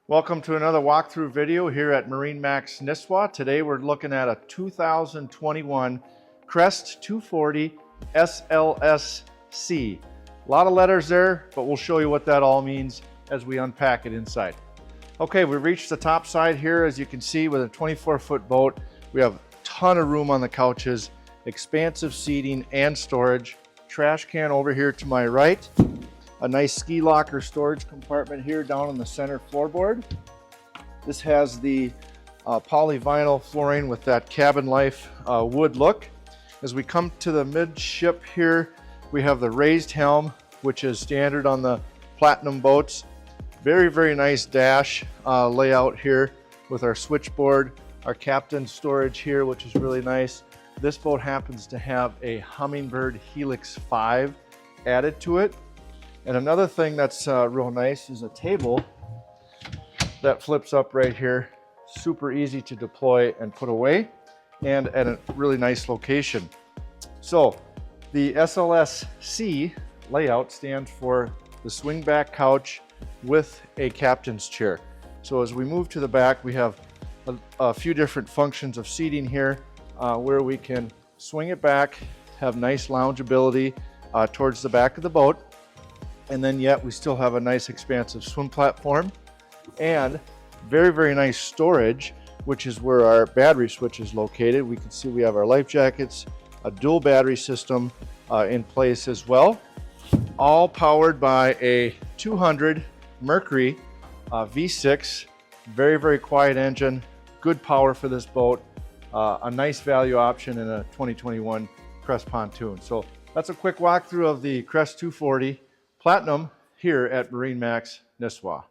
Welcome to another walkthrough video here at Marine Max Nisswa. Today we're looking at a 2021 Crest 240 SLSC. A lot of letters there, but we'll show you what that all means as we unpack it inside. Okay, we reached the top side here, as you can see, with a 24-foot boat. We have a ton of room on the couches, expansive seating and storage. Trash can over here to my right. A nice ski locker storage compartment here down on the center floorboard. This has the polyvinyl flooring with that cabin life wood look. As we come to the midship here, we have the raised helm, which is standard on the Platinum boats. Very, very nice dash layout here with our switchboard, our captain's storage here, which is really nice. This boat happens to have a Humminbird Helix 5 added to it. And another thing that's real nice is a table that flips up right here. Super easy to deploy and put away, and at a really nice location. So the SLSC layout stands for the swing back couch with a captain's chair. So as we move to the back, we have a few different functions of seating here where we can swing it back, have nice loungeability towards the back of the boat. And then yet we still have a nice expansive swim platform and very, very nice storage, which is where our battery switch is located. We can see we have our life jackets, a dual battery system in place as well, all powered by a 200 Mercury V6, very, very quiet engine, good power for this boat, a nice value option in a 2021 Crest pontoon. So that's a quick walkthrough of the Crest 240 Platinum here at Marine Max Nisswa.